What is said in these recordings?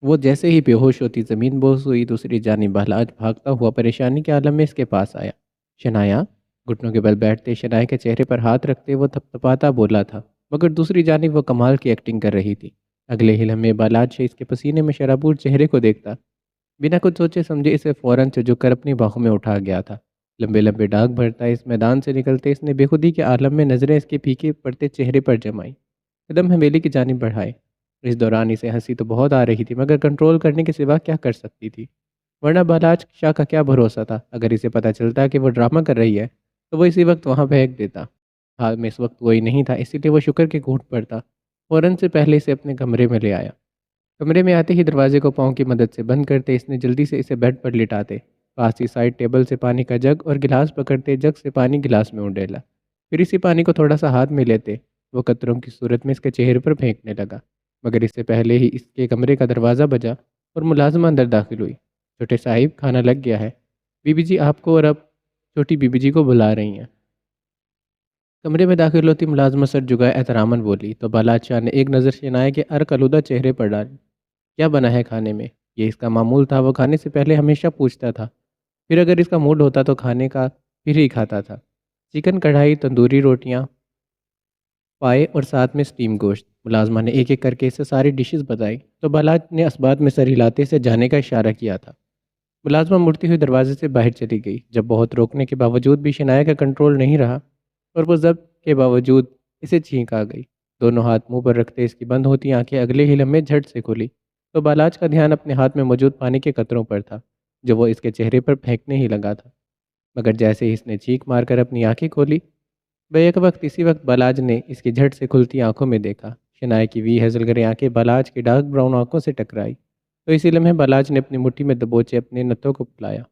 وہ جیسے ہی بے ہوش ہوتی زمین بوس ہوئی، دوسری جانب بہلاج بھاگتا ہوا پریشانی کے عالم میں اس کے پاس آیا۔ شنایا، گھٹنوں کے بل بیٹھتے شنایا کے چہرے پر ہاتھ رکھتے وہ تھپتھپاتا بولا تھا، مگر دوسری جانب وہ کمال کی ایکٹنگ کر رہی تھی۔ اگلے ہی لمحے بالاج سے اس کے پسینے میں شرابور چہرے کو دیکھتا، بنا کچھ سوچے سمجھے اسے فوراً جھک کر اپنی باہوں میں اٹھا گیا تھا۔ لمبے لمبے ڈاک بھرتا اس میدان سے نکلتے اس نے بے خودی کے عالم میں نظریں اس کے پھیکے پڑتے چہرے پر جمائیں، قدم حویلی کی جانب بڑھائے۔ اس دوران اسے ہنسی تو بہت آ رہی تھی، مگر کنٹرول کرنے کے سوا کیا کر سکتی تھی؟ ورنہ بالاج شاہ کا کیا بھروسہ تھا؟ اگر اسے پتہ چلتا کہ وہ ڈرامہ کر رہی ہے تو وہ اسی وقت وہاں پھینک دیتا۔ حال میں اس وقت وہی نہیں تھا، اسی لیے وہ شکر کے گھونٹ پڑتا، فوراً سے پہلے اسے اپنے کمرے میں لے آیا۔ کمرے میں آتے ہی دروازے کو پاؤں کی مدد سے بند کرتے اس نے جلدی سے اسے بیڈ پر لٹاتے، پاس ہی سائڈ ٹیبل سے پانی کا جگ اور گلاس پکڑتے جگ سے پانی گلاس میں اڈیلا، پھر اسی پانی کو تھوڑا سا ہاتھ میں لیتے وہ قطروں کی صورت میں اس کے چہرے پر پھینکنے لگا، مگر اس سے پہلے ہی اس کے کمرے کا دروازہ بجا اور ملازمہ اندر داخل ہوئی۔ چھوٹے صاحب، کھانا لگ گیا ہے، بی بی جی آپ کو اور اب چھوٹی بی بی جی کو بلا رہی ہیں۔ کمرے میں داخل ہوتی ملازمہ سر جھکائے احتراماً بولی تو بالاج شاہ نے ایک نظر شنایا کے ارک آلودہ چہرے پر ڈالی۔ کیا بنا ہے کھانے میں؟ یہ اس کا معمول تھا، وہ کھانے سے پہلے ہمیشہ پوچھتا تھا، پھر اگر اس کا موڈ ہوتا تو کھانے کا پھر ہی کھاتا تھا۔ چکن کڑھائی، تندوری روٹیاں، پائے اور ساتھ میں اسٹیم گوشت۔ ملازمہ نے ایک ایک کر کے اسے ساری ڈشز بتائی تو بالاج نے اسبات میں سر ہلاتے سے جانے کا اشارہ کیا تھا۔ ملازمہ مڑتی ہوئی دروازے سے باہر چلی گئی، جب بہت روکنے کے باوجود بھی شنایا کا کنٹرول نہیں رہا اور وہ ضبط کے باوجود اسے چھینک آ گئی۔ دونوں ہاتھ منہ پر رکھتے اس کی بند ہوتی آنکھیں اگلے ہی لمحے جھٹ سے کھلی تو بالاج کا دھیان اپنے ہاتھ میں موجود پانی کے قطروں پر تھا جو وہ اس کے چہرے پر پھینکنے ہی لگا تھا، مگر جیسے ہی اس نے چیخ مار کر اپنی آنکھیں کھولی، بیک وقت اسی وقت بالاج نے اس کی جھٹ سے کھلتی آنکھوں میں دیکھا۔ شنایا کی وی ہیزل گرے آنکھیں بالاج کی ڈارک براؤن آنکھوں سے ٹکرائی تو اسی لمحے بالاج نے اپنی مٹھی میں دبوچے اپنے نتھوں کو پھلایا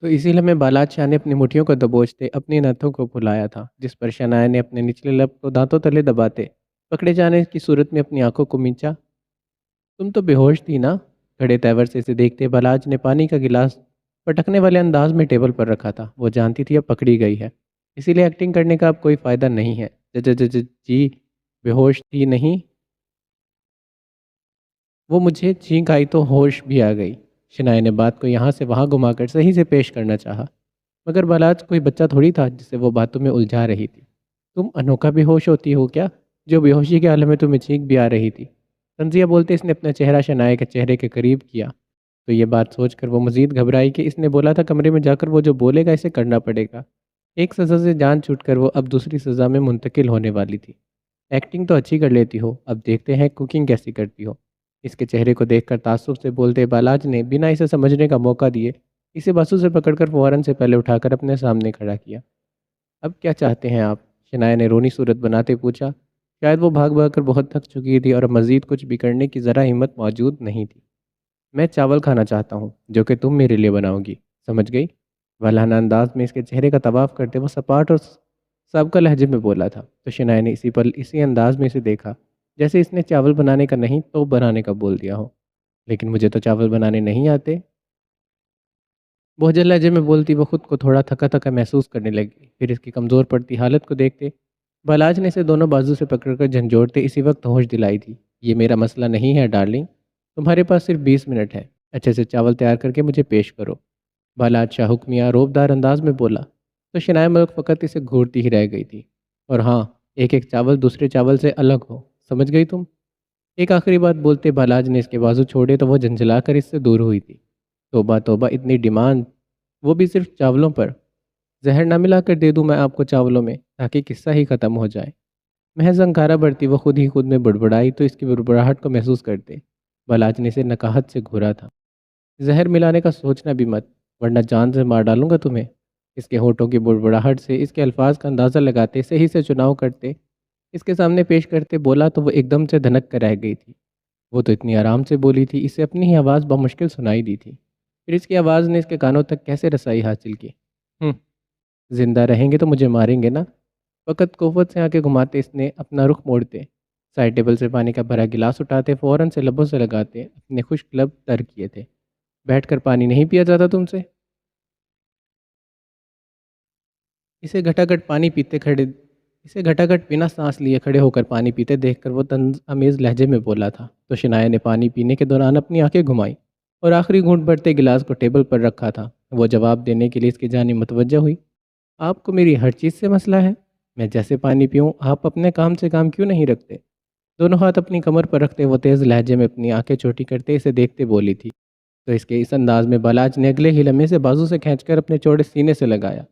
تو اسی لمحے بالاج شاہ نے اپنی مٹھیوں کو دبوچتے اپنی نتھوں کو پھلایا تھا، جس پر شنایا نے اپنے نچلے لب کو دانتوں تلے دباتے پکڑے جانے کی صورت میں اپنی آنکھوں کو مینچا۔ تم تو بے ہوش تھی نا؟ کھڑے تیور سے اسے دیکھتے بالاج نے پانی کا گلاس پٹکنے والے انداز میں ٹیبل پر رکھا تھا۔ وہ جانتی تھی اب پکڑی گئی ہے، اسی لیے ایکٹنگ کرنے کا اب کوئی فائدہ نہیں ہے۔ جی بے ہوش تھی نہیں؟ وہ مجھے چھینک آئی تو ہوش بھی آ گئی۔ شنایا نے بات کو یہاں سے وہاں گھما کر صحیح سے پیش کرنا چاہا، مگر بالاج کوئی بچہ تھوڑی تھا جسے وہ باتوں میں الجھا رہی تھی۔ تم انوکھا بے ہوش ہوتی ہو کیا، جو بے ہوشی کے عالم میں تمہیں چھینک بھی آ رہی تھی؟ تنزیہ بولتے اس نے اپنا چہرہ شنایا کے چہرے کے قریب کیا تو یہ بات سوچ کر وہ مزید گھبرائی کہ اس نے بولا تھا کمرے میں جا کر وہ جو بولے گا اسے کرنا پڑے گا۔ ایک سزا سے جان چھوٹ کر وہ اب دوسری سزا میں منتقل ہونے والی تھی۔ ایکٹنگ تو اچھی کر لیتی ہو، اب دیکھتے ہیں کوکنگ کیسی کرتی ہو۔ اس کے چہرے کو دیکھ کر تعصب سے بولتے بالاج نے بنا اسے سمجھنے کا موقع دیے اسے بازو سے پکڑ کر فوراً سے پہلے اٹھا کر اپنے سامنے کھڑا کیا۔ اب کیا چاہتے ہیں آپ؟ شنایا نے رونی صورت بناتے پوچھا۔ شاید وہ بھاگ بھاگ کر بہت تھک چکی تھی اور اب مزید کچھ بھی کرنے کی ذرا ہمت موجود نہیں تھی۔ میں چاول کھانا چاہتا ہوں جو کہ تم میرے لیے بناؤ گی، سمجھ گئی؟ والہانہ انداز میں اس کے چہرے کا طواف کرتے وہ سپاٹ اور سابقہ لہجے میں بولا تھا تو شنایا نے اسی پل اسی انداز میں اسے دیکھا جیسے اس نے چاول بنانے کا نہیں تو بنانے کا بول دیا ہو۔ لیکن مجھے تو چاول بنانے نہیں آتے، بہجن لہجے میں بولتی وہ خود کو تھوڑا تھکا تھکا محسوس کرنے لگی۔ پھر اس کی کمزور پڑتی حالت کو دیکھتے بالاج نے اسے دونوں بازو سے پکڑ کر جھنجھوڑتے اسی وقت ہوش دلائی تھی۔ یہ میرا مسئلہ نہیں ہے ڈارلنگ، تمہارے پاس صرف 20 منٹ ہے، اچھے سے چاول تیار کر کے مجھے پیش کرو، بالاج شاہ حکمیہ روبدار انداز میں بولا تو شنایا ملک فقط اسے گھورتی ہی رہ گئی تھی۔ اور ہاں، ایک ایک چاول دوسرے چاول سے الگ ہو، سمجھ گئی تم؟ ایک آخری بات بولتے بالاج نے اس کے بازو چھوڑے تو وہ جھنجھلا کر اس سے دور ہوئی تھی۔ توبہ توبہ، اتنی ڈیمانڈ، وہ بھی صرف چاولوں پر؟ زہر نہ ملا کر دے دوں میں آپ کو چاولوں میں تاکہ قصہ ہی ختم ہو جائے؟ محض انکارہ بڑھتی وہ خود ہی خود میں بڑبڑائی تو اس کی بڑبڑاہٹ کو محسوس کرتے بالاج نے اسے نکاہت سے گھورا تھا۔ زہر ملانے کا سوچنا بھی مت، ورنہ جان سے مار ڈالوں گا تمہیں۔ اس کے ہونٹوں کی بڑبڑاہٹ سے اس کے الفاظ کا اندازہ لگاتے صحیح سے چناؤ کرتے اس کے سامنے پیش کرتے بولا تو وہ ایک دم سے دھنک کر رہ گئی تھی۔ وہ تو اتنی آرام سے بولی تھی، اسے اپنی ہی آواز بمشکل سنائی دی تھی، پھر اس کی آواز نے اس کے کانوں تک کیسے رسائی حاصل کی؟ زندہ رہیں گے تو مجھے ماریں گے نا؟ فقط قوت سے آنکھیں گھماتے اس نے اپنا رخ موڑتے سائڈ ٹیبل سے پانی کا بھرا گلاس اٹھاتے فوراً سے لبوں سے لگاتے اپنے خشک لب تر کیے تھے۔ بیٹھ کر پانی نہیں پیا جاتا تم سے؟ اسے گھٹا گھٹ پانی پیتے کھڑے اسے گھٹاگھٹ بنا سانس لیے کھڑے ہو کر پانی پیتے دیکھ کر وہ طنز آمیز لہجے میں بولا تھا تو شنایا نے پانی پینے کے دوران اپنی آنکھیں گھمائیں اور آخری گھونٹ بھرتے گلاس کو ٹیبل پر رکھا تھا۔ وہ جواب دینے کے لیے اس کی جانب متوجہ ہوئی۔ آپ کو میری ہر چیز سے مسئلہ ہے؟ میں جیسے پانی پیوں آپ اپنے کام سے کام کیوں نہیں رکھتے؟ دونوں ہاتھ اپنی کمر پر رکھتے وہ تیز لہجے میں اپنی آنکھیں چھوٹی کرتے اسے دیکھتے بولی تھی۔ تو اس کے اس انداز میں بالاج نے اگلے ہی لمحے سے بازو سے کھینچ کر اپنے چوڑے سینے سے لگایا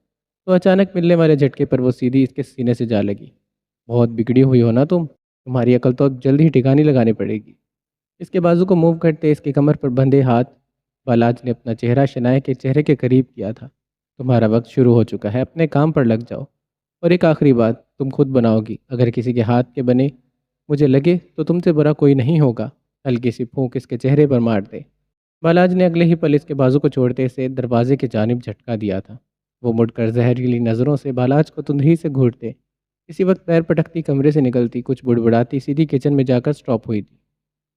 تو اچانک ملنے والے جھٹکے پر وہ سیدھی اس کے سینے سے جا لگی۔ بہت بگڑی ہوئی ہو نا تمہاری عقل تو اب جلد ہی ٹھکانے لگانی پڑے گی۔ اس کے بازو کو موو کرتے اس کی کمر پر بندھے ہاتھ بالاج نے اپنا چہرہ شنایا کے چہرے کے قریب کیا تھا۔ تمہارا وقت شروع ہو چکا ہے، اپنے کام پر لگ جاؤ۔ اور ایک آخری بات، تم خود بناؤ گی، اگر کسی کے ہاتھ کے بنے مجھے لگے تو تم سے برا کوئی نہیں ہوگا۔ ہلکی سی پھونک اس کے چہرے پر مار دے۔ بالاج نے اگلے ہی پل اس کے بازو کو چھوڑتے اسے دروازے کی جانب جھٹکا دیا تھا۔ وہ مڑ کر زہریلی نظروں سے بالاج کو تندھی سے گھورتے اسی وقت پیر پٹکتی کمرے سے نکلتی کچھ بڑبڑاتی سیدھی کچن میں جا کر سٹاپ ہوئی تھی۔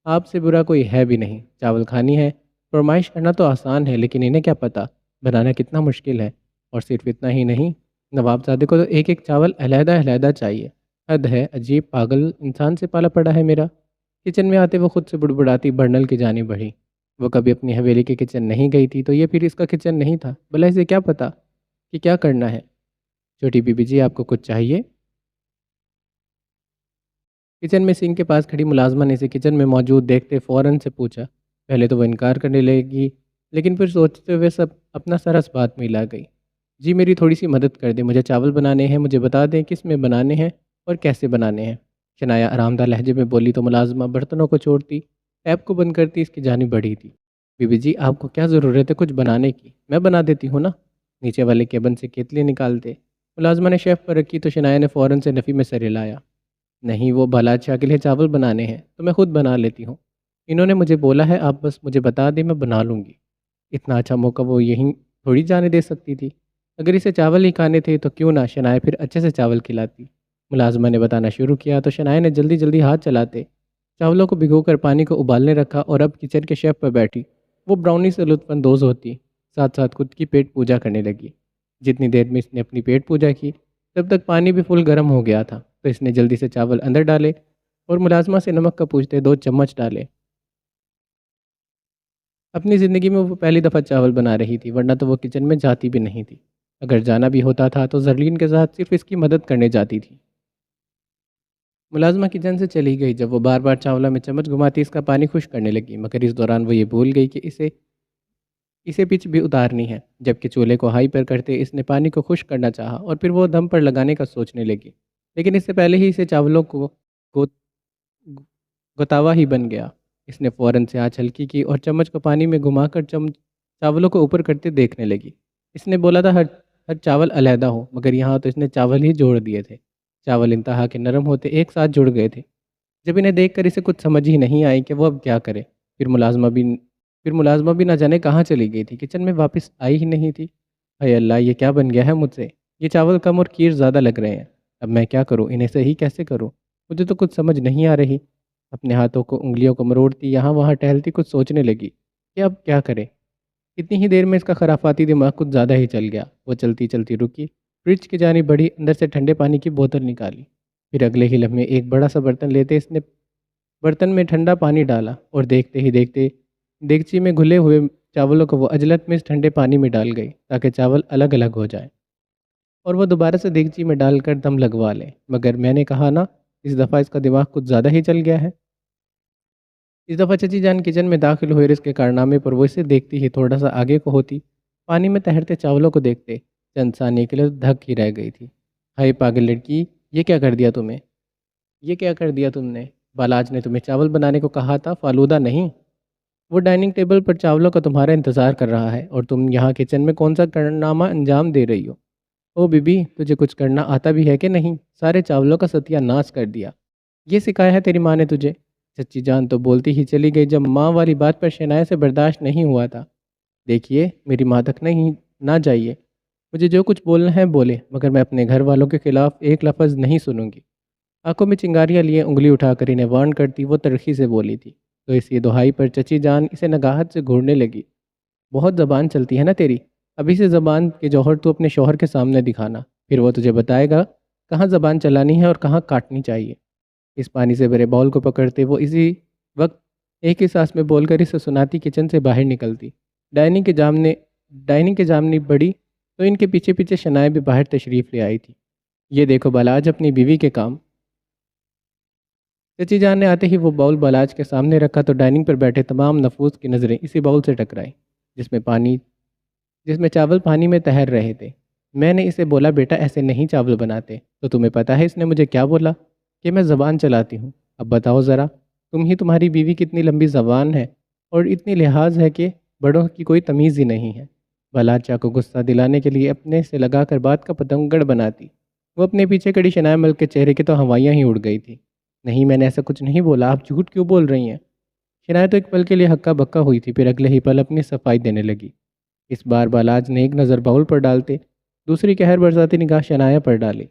آپ سے برا کوئی ہے بھی نہیں، چاول کھانی ہے؟ فرمائش کرنا تو آسان ہے لیکن انہیں کیا پتہ بنانا کتنا مشکل ہے۔ اور صرف اتنا ہی نہیں، نواب زادے کو تو ایک ایک چاول علیحدہ علیحدہ چاہیے۔ حد ہے، عجیب پاگل انسان سے پالا پڑا ہے میرا۔ کچن میں آتے وہ خود سے بڑبڑاتی برنل کی جانب بڑھی۔ وہ کبھی اپنی حویلی کے کچن نہیں گئی تھی تو یہ پھر اس کا کچن نہیں تھا، بھلا اسے کیا پتہ کہ کیا کرنا ہے۔ چھوٹی بی بی جی آپ کو کچھ چاہیے؟ کچن میں سنک کے پاس کھڑی ملازمہ نے اسے کچن میں موجود دیکھتے فوراً سے پوچھا۔ پہلے تو وہ انکار کرنے لگی لیکن پھر سوچتے ہوئے سب اپنا سر اس بات میں لا گئی۔ جی میری تھوڑی سی مدد کر دیں، مجھے چاول بنانے ہیں، مجھے بتا دیں کس میں بنانے ہیں اور کیسے بنانے ہیں۔ شنایا آرام دہ لہجے میں بولی تو ملازمہ برتنوں کو چھوڑتی ٹیپ کو بند کرتی اس کی جانب بڑھی تھی۔ بی بی جی آپ کو کیا ضرورت ہے کچھ بنانے کی؟ میں بنا دیتی ہوں نا، نیچے والے کیبن سے کیتلی نکالتے ملازمہ نے شیف پر رکھی تو شنایا نے فوراً سے نفی میں سر ہلایا۔ نہیں، وہ بالاج شاہ کے لیے چاول بنانے ہیں تو میں خود بنا لیتی ہوں۔ انہوں نے مجھے بولا ہے آپ بس مجھے بتا دیں میں بنا لوں گی۔ اتنا اچھا موقع وہ یہیں تھوڑی جانے دے سکتی تھی۔ اگر اسے چاول ہی کھانے تھے تو کیوں نہ شنایا پھر اچھے سے چاول کھلاتی۔ ملازمہ نے بتانا شروع کیا تو شنایا نے جلدی جلدی ہاتھ چلاتے چاولوں کو بھگو کر پانی کو ابالنے رکھا اور اب کچن کے شیف پر بیٹھی وہ براؤنی سے لطف اندوز ہوتی، ساتھ ساتھ خود کی پیٹ پوجا کرنے لگی۔ جتنی دیر میں اس نے اپنی پیٹ پوجا کی تب تک پانی بھی فل گرم ہو گیا تھا تو اس نے جلدی سے چاول اندر ڈالے اور ملازمہ سے نمک کا پوچھتے 2 چمچ ڈالے۔ اپنی زندگی میں وہ پہلی دفعہ چاول بنا رہی تھی، ورنہ تو وہ کچن میں جاتی بھی نہیں تھی۔ اگر جانا بھی ہوتا تھا تو زرلین کے ساتھ صرف اس کی مدد کرنے جاتی تھی۔ ملازمہ کچن سے چلی گئی جب وہ بار بار چاولوں میں چمچ گھماتی اس کا پانی خشک کرنے لگی، مگر اس دوران وہ یہ بھول گئی کہ اسے پچ بھی اتارنی ہے۔ جبکہ چولہے کو ہائی پر کرتے اس نے پانی کو خشک کرنا چاہا اور پھر وہ دم پر لگانے کا سوچنے لگی، لیکن اس سے پہلے ہی اسے چاولوں کو گتاوا ہی بن گیا۔ اس نے فوراً سے آنچ ہلکی کی اور چمچ کو پانی میں گھما کر چاولوں کو اوپر کرتے دیکھنے لگی۔ اس نے بولا تھا ہر چاول علیحدہ ہو، مگر یہاں تو اس نے چاول ہی جوڑ دیے تھے۔ چاول انتہا کے نرم ہوتے ایک ساتھ جڑ گئے تھے۔ جب انہیں دیکھ کر اسے کچھ سمجھ ہی نہیں آئی کہ وہ اب کیا کرے۔ پھر ملازمہ بھی نہ جانے کہاں چلی گئی تھی، کچن میں واپس آئی ہی نہیں تھی۔ اے اللہ، یہ کیا بن گیا ہے مجھ سے؟ یہ چاول کم اور کھیر زیادہ لگ رہے ہیں۔ اب میں کیا کروں، انہیں صحیح کیسے کروں؟ مجھے تو کچھ سمجھ نہیں آ رہی۔ اپنے ہاتھوں کو انگلیوں کو مروڑتی یہاں وہاں ٹہلتی کچھ سوچنے لگی کہ اب کیا کرے۔ اتنی ہی دیر میں اس کا خرافاتی دماغ کچھ زیادہ ہی چل گیا۔ وہ چلتی چلتی رکی، فریج کی جانب بڑھی، اندر سے ٹھنڈے پانی کی بوتل نکالی۔ پھر اگلے ہی لمحے ایک بڑا سا برتن لیتے اس نے برتن میں ٹھنڈا پانی ڈالا اور دیکھتے ہی دیکھتے دیگچی میں گھلے ہوئے چاولوں کو وہ عجلت میں اس ٹھنڈے پانی میں ڈال گئی تاکہ چاول الگ الگ ہو جائے اور وہ دوبارہ سے دیگچی میں ڈال کر دم لگوا لے۔ مگر میں نے کہا نا، اس دفعہ اس کا دماغ کچھ زیادہ ہی چل گیا ہے۔ اس دفعہ چچی جان کچن میں داخل ہوئے اور اس کے کارنامے پر وہ اسے دیکھتی ہی تھوڑا سا آگے کو ہوتی پانی میں تیرتے چاولوں کو دیکھتے چند ثانیے کے لیے دھک ہی رہ گئی تھی۔ ہائے پاگل لڑکی، یہ کیا کر دیا تمہیں؟ یہ کیا کر دیا تم نے؟ بالاج نے تمہیں چاول بنانے کو کہا تھا، فالودہ نہیں۔ وہ ڈائننگ ٹیبل پر چاولوں کا تمہارا انتظار کر رہا ہے اور تم یہاں کچن میں کون سا کارنامہ انجام دے رہی ہو؟ او بی بی، تجھے کچھ کرنا آتا بھی ہے کہ نہیں؟ سارے چاولوں کا ستیہ ناش کر دیا۔ یہ سکھایا ہے تیری ماں نے تجھے؟ چچی جان تو بولتی ہی چلی گئی جب ماں والی بات پر شنایا سے برداشت نہیں ہوا تھا۔ دیکھیے، میری ماں تک نہیں نہ جائیے، مجھے جو کچھ بولنا ہے بولے، مگر میں اپنے گھر والوں کے خلاف ایک لفظ نہیں سنوں گی۔ آنکھوں میں چنگاریاں لیے انگلی اٹھا کر انہیں وارن کرتی وہ ترخی سے بولی تھی تو اس یہ دہائی پر چچی جان اسے نگاہت سے گھورنے لگی۔ بہت زبان چلتی ہے نا تیری، ابھی سے زبان کے جوہر تو اپنے شوہر کے سامنے دکھانا، پھر وہ تجھے بتائے گا کہاں زبان چلانی ہے اور کہاں کاٹنی چاہیے۔ اس پانی سے بھرے باؤل کو پکڑتے وہ اسی وقت ایک ہی سانس میں بول کر اسے سناتی کچن سے باہر نکلتی۔ ڈائننگ کے جامنے ڈائننگ کے جامنی بڑی تو ان کے پیچھے پیچھے شنائے بھی باہر تشریف لے آئی تھی۔ یہ دیکھو بالاج اپنی بیوی کے کام۔ چچی جان نے آتے ہی وہ باؤل بالاج کے سامنے رکھا تو ڈائننگ پر بیٹھے تمام نفوس کی نظریں اسی باؤل سے ٹکرائی جس میں چاول پانی میں تیر رہے تھے۔ میں نے اسے بولا بیٹا ایسے نہیں چاول بناتے، تو تمہیں پتہ ہے اس نے مجھے کیا بولا؟ کہ میں زبان چلاتی ہوں۔ اب بتاؤ ذرا، تمہاری بیوی کتنی لمبی زبان ہے اور اتنی لحاظ ہے کہ بڑوں کی کوئی تمیز ہی نہیں ہے۔ بالاج چا کو غصہ دلانے کے لیے اپنے سے لگا کر بات کا پتنگڑ بناتی۔ وہ اپنے پیچھے کڑی شنائے ملک کے چہرے کی تو ہوائیاں ہی اڑ گئی تھی۔ نہیں میں نے ایسا کچھ نہیں بولا، آپ جھوٹ کیوں بول رہی ہیں؟ شنائے تو ایک پل کے لیے ہکا بکا ہوئی تھی، پھر اگلے ہی پل اپنی صفائی دینے لگی۔ اس بار بالاج نے ایک نظر باؤل پر ڈالتے دوسری قہر برساتی نگاہ شنایا پر ڈالی۔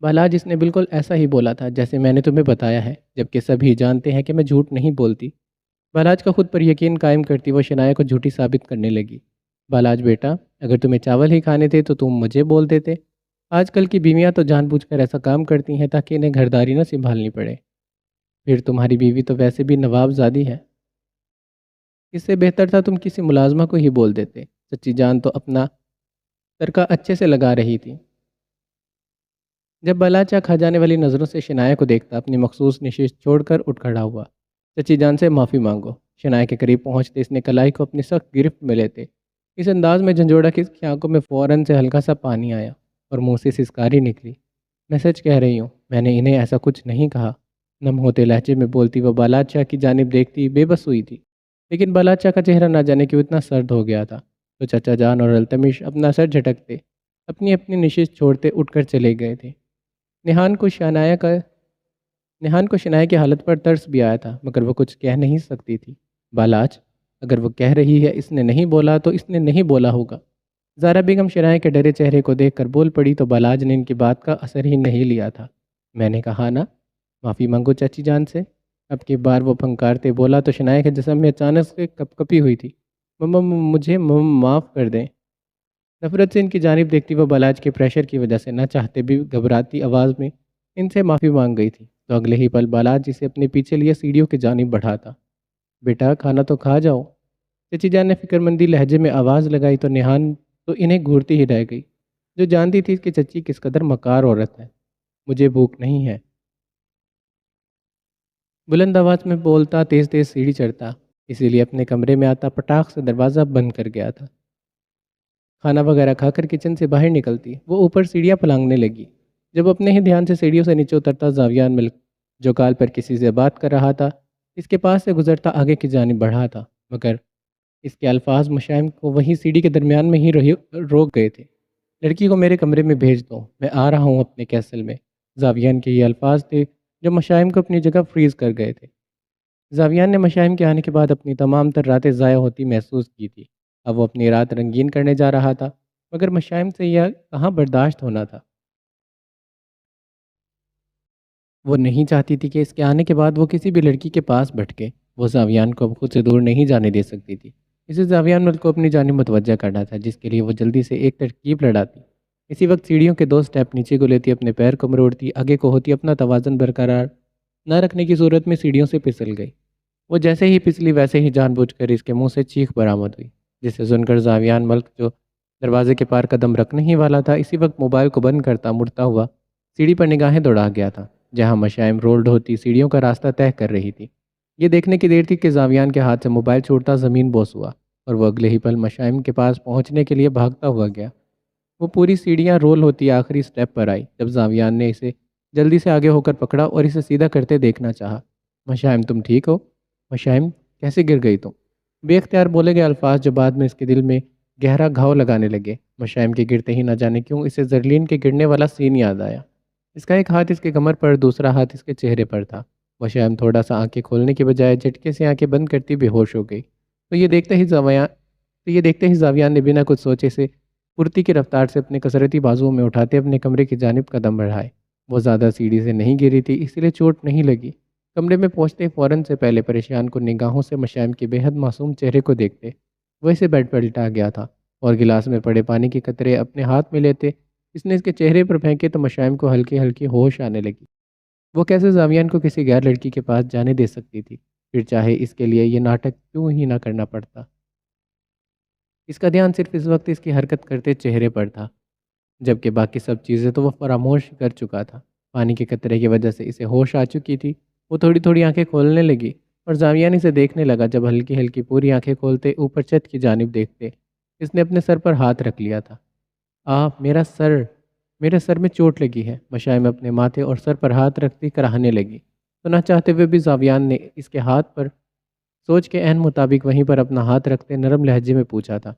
بالاج اس نے بالکل ایسا ہی بولا تھا جیسے میں نے تمہیں بتایا ہے، جبکہ سبھی جانتے ہیں کہ میں جھوٹ نہیں بولتی۔ بالاج کا خود پر یقین قائم کرتی وہ شنایا کو جھوٹی ثابت کرنے لگی۔ بالاج بیٹا، اگر تمہیں چاول ہی کھانے تھے تو تم مجھے بول دیتے۔ آج کل کی بیویاں تو جان بوجھ کر ایسا کام کرتی ہیں تاکہ انہیں گھرداری نہ سنبھالنی پڑے۔ پھر تمہاری بیوی تو ویسے بھی نواب زادی ہے، اس سے بہتر تھا تم کسی ملازمہ کو ہی بول دیتے۔ چچی جان تو اپنا ترکہ اچھے سے لگا رہی تھی جب بالاج کھا جانے والی نظروں سے شنایا کو دیکھتا اپنی مخصوص نشست چھوڑ کر اٹھ کھڑا ہوا۔ چچی جان سے معافی مانگو۔ شنایا کے قریب پہنچتے اس نے کلائی کو اپنی سخت گرفت میں لیتے اس انداز میں جھنجھوڑا کہ اس کی آنکھوں میں فوراً سے ہلکا سا پانی آیا اور منہ سے سسکاری نکلی۔ میں سچ کہہ رہی ہوں، میں نے انہیں ایسا کچھ نہیں کہا۔ نم ہوتے لہجے میں بولتی وہ بالاج کی جانب دیکھتی بے بس ہوئی تھی، لیکن بالاج کا چہرہ نہ جانے کیوں اتنا سرد ہو گیا تھا۔ تو چچا جان اور التمش اپنا سر جھٹکتے اپنی اپنی نشست چھوڑتے اٹھ کر چلے گئے تھے۔ نہان کو شنایا کی حالت پر ترس بھی آیا تھا، مگر وہ کچھ کہہ نہیں سکتی تھی۔ بالاج، اگر وہ کہہ رہی ہے اس نے نہیں بولا تو اس نے نہیں بولا ہوگا۔ زارا بیگم شنایا کے ڈرے چہرے کو دیکھ کر بول پڑی تو بالاج نے ان کی بات کا اثر ہی نہیں لیا تھا۔ میں نے کہا نا، معافی مانگو چچی جان سے۔ اب کی بار وہ پھنکارتے بولا تو شنایا کے جسم میں اچانک سے کپ کپی ہوئی تھی۔ مجھے معاف کر دیں۔ نفرت سے ان کی جانب دیکھتی وہ بالاج کے پریشر کی وجہ سے نہ چاہتے بھی گھبراتی آواز میں ان سے معافی مانگ گئی تھی تو اگلے ہی پل بالاج جسے اپنے پیچھے لیے سیڑھیوں کی جانب بڑھاتا۔ بیٹا کھانا تو کھا جاؤ۔ چچی جان نے فکر مندی لہجے میں آواز لگائی تو نہان تو انہیں گھورتی ہی رہ گئی، جو جانتی تھی کہ چچی کس قدر مکار عورت ہے۔ مجھے بھوک نہیں ہے، بلند آواز میں بولتا تیز تیز سیڑھی چڑھتا، اسی لیے اپنے کمرے میں آتا پٹاخ سے دروازہ بند کر گیا تھا۔ کھانا وغیرہ کھا کر کچن سے باہر نکلتی وہ اوپر سیڑھیاں پھلانگنے لگی۔ جب اپنے ہی دھیان سے سیڑھیوں سے نیچے اترتا زاویان ملک جو کال پر کسی سے بات کر رہا تھا اس کے پاس سے گزرتا آگے کی جانب بڑھا تھا، مگر اس کے الفاظ مشائم کو وہی سیڑھی کے درمیان میں ہی روک گئے تھے۔ لڑکی کو میرے کمرے میں بھیج دو، میں آ رہا ہوں اپنے کیسل میں۔ زاویان کے یہ الفاظ تھے جو مشائم کو اپنی جگہ فریز کر گئے تھے۔ زاویان نے مشائم کے آنے کے بعد اپنی تمام تر راتیں ضائع ہوتی محسوس کی تھی۔ اب وہ اپنی رات رنگین کرنے جا رہا تھا، مگر مشائم سے یہ کہاں برداشت ہونا تھا۔ وہ نہیں چاہتی تھی کہ اس کے آنے کے بعد وہ کسی بھی لڑکی کے پاس بھٹکے۔ وہ زاویان کو اب خود سے دور نہیں جانے دے سکتی تھی۔ اسے زاویان ملک کو اپنی جانب متوجہ کرنا تھا، جس کے لیے وہ جلدی سے ایک ترکیب لڑاتی۔ اسی وقت سیڑھیوں کے 2 سٹیپ نیچے کو لیتی اپنے پیر کو مروڑتی آگے کو ہوتی اپنا توازن برقرار نہ رکھنے کی صورت میں سیڑھیوں سے پھسل گئی۔ وہ جیسے ہی پھسلی ویسے ہی جان بوجھ کر اس کے منہ سے چیخ برآمد ہوئی، جسے سن کر زاویان ملک جو دروازے کے پار قدم رکھنے ہی والا تھا اسی وقت موبائل کو بند کرتا مڑتا ہوا سیڑھی پر نگاہیں دوڑا گیا تھا، جہاں مشائم رولڈ ہوتی سیڑھیوں کا راستہ طے کر رہی تھی۔ یہ دیکھنے کی دیر تھی کہ زاویان کے ہاتھ سے موبائل چھوٹتا زمین بوس ہوا اور وہ اگلے ہی پل مشائم کے پاس پہنچنے کے لیے بھاگتا ہوا گیا۔ وہ پوری سیڑھیاں رول ہوتی آخری سٹیپ پر آئی جب زاویان نے اسے جلدی سے آگے ہو کر پکڑا اور اسے سیدھا کرتے دیکھنا چاہا۔ مشائم تم ٹھیک ہو؟ مشائم کیسے گر گئی تم؟ بے اختیار بولے گئے الفاظ جو بعد میں اس کے دل میں گہرا گھاؤ لگانے لگے۔ مشائم کے گرتے ہی نہ جانے کیوں اسے زرلین کے گرنے والا سین یاد آیا۔ اس کا ایک ہاتھ اس کے کمر پر، دوسرا ہاتھ اس کے چہرے پر تھا۔ مشائم تھوڑا سا آنکھیں کھولنے کے بجائے جھٹکے سے آنکھیں بند کرتی بے ہوش ہو گئی۔ تو یہ دیکھتے ہی زاویان نے بنا کچھ سوچے سے پھرتی کی رفتار سے اپنے کسرتی بازوؤں میں اٹھاتے اپنے کمرے کی جانب قدم بڑھائے۔ وہ زیادہ سیڑھی سے نہیں گری تھی، اس لیے چوٹ نہیں لگی۔ کمرے میں پہنچتے فوراً سے پہلے پریشان کو نگاہوں سے مشائم کے بے حد معصوم چہرے کو دیکھتے وہ اسے بیڈ پر لٹا گیا تھا اور گلاس میں پڑے پانی کے قطرے اپنے ہاتھ میں لیتے اس نے اس کے چہرے پر پھینکے تو مشائم کو ہلکی ہلکی ہوش آنے لگی۔ وہ کیسے زاویان کو کسی غیر لڑکی کے پاس جانے دے سکتی تھی؟ پھر چاہے اس کے لیے یہ ناٹک کیوں ہی نہ کرنا پڑتا۔ اس کا دھیان صرف اس وقت اس کی حرکت کرتے چہرے پر تھا، جبکہ باقی سب چیزیں تو وہ فراموش کر چکا تھا۔ پانی کے قطرے کی وجہ سے اسے ہوش آ چکی تھی۔ وہ تھوڑی تھوڑی آنکھیں کھولنے لگی اور زاویان اسے دیکھنے لگا۔ جب ہلکی ہلکی پوری آنکھیں کھولتے اوپر چھت کی جانب دیکھتے، اس نے اپنے سر پر ہاتھ رکھ لیا تھا۔ میرا سر، میرے سر میں چوٹ لگی ہے، مشائم اپنے ماتھے اور سر پر ہاتھ رکھتی کراہنے لگی۔ تو نہ چاہتے ہوئے بھی زاویان نے اس کے ہاتھ پر سوچ کے عین مطابق وہیں پر اپنا ہاتھ رکھتے نرم لہجے میں پوچھا تھا،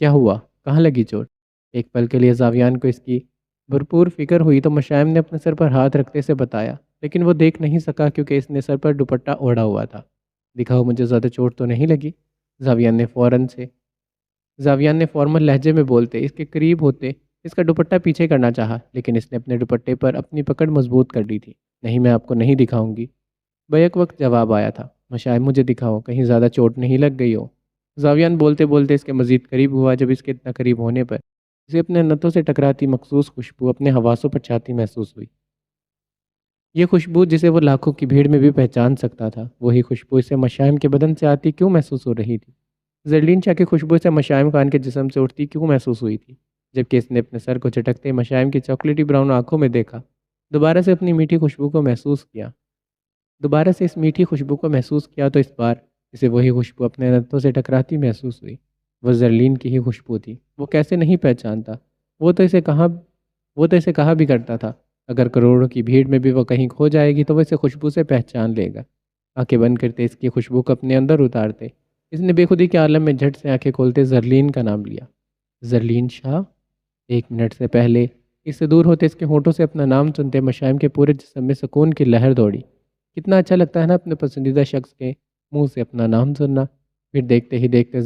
کیا ہوا؟ کہاں لگی چوٹ؟ ایک پل کے لیے زاویان کو اس کی بھرپور فکر ہوئی تو مشائم نے اپنے سر پر ہاتھ رکھتے سے بتایا، لیکن وہ دیکھ نہیں سکا کیونکہ اس نے سر پر دوپٹہ اوڑھا ہوا تھا۔ دکھاؤ مجھے، زیادہ چوٹ تو نہیں لگی؟ زاویان نے فارمل لہجے میں بولتے اس کے قریب ہوتے اس کا دوپٹہ پیچھے کرنا چاہا، لیکن اس نے اپنے دوپٹے پر اپنی پکڑ مضبوط کر لی تھی۔ نہیں، میں آپ کو نہیں دکھاؤں گی۔ بیک وقت جواب آیا تھا، مشائم مجھے دکھاؤ، کہیں زیادہ چوٹ نہیں لگ گئی ہو۔ زاویان بولتے بولتے اس کے مزید قریب ہوا۔ جب اس کے اتنا قریب ہونے پر اسے اپنے نتوں سے ٹکراتی مخصوص خوشبو اپنے حواسوں پر چھاتی محسوس ہوئی۔ یہ خوشبو جسے وہ لاکھوں کی بھیڑ میں بھی پہچان سکتا تھا، وہی خوشبو اسے مشائم کے بدن سے آتی کیوں محسوس ہو رہی تھی؟ زرلین شاہ کی خوشبو سے مشائم خان کے جسم سے اٹھتی کیوں محسوس ہوئی تھی؟ جبکہ اس نے اپنے سر کو جھٹکتے مشائم کی چاکلیٹی براؤن آنکھوں میں دیکھا، دوبارہ سے اپنی میٹھی خوشبو کو محسوس کیا، دوبارہ سے اس میٹھی خوشبو کو محسوس کیا تو اس بار اسے وہی خوشبو اپنے نتوں سے ٹکراتی محسوس ہوئی۔ وہ زرلین کی ہی خوشبو تھی۔ وہ کیسے نہیں پہچانتا؟ وہ تو اسے کہا بھی کرتا تھا، اگر کروڑوں کی بھیڑ میں بھی وہ کہیں کھو جائے گی تو وہ اسے خوشبو سے پہچان لے گا۔ آنکھیں بند کرتے اس کی خوشبو کو اپنے اندر اتارتے اس نے بے خودی کے عالم میں جھٹ سے آنکھیں کھولتے زرلین کا نام لیا۔ زرلین شاہ؟ ایک منٹ سے پہلے اس سے دور ہوتے اس کے ہونٹوں سے اپنا نام سنتے مشائم کے پورے جسم میں سکون کی لہر دوڑی۔ کتنا اچھا لگتا ہے نا اپنے پسندیدہ شخص کے منہ سے اپنا نام سننا۔ پھر دیکھتے ہی دیکھتے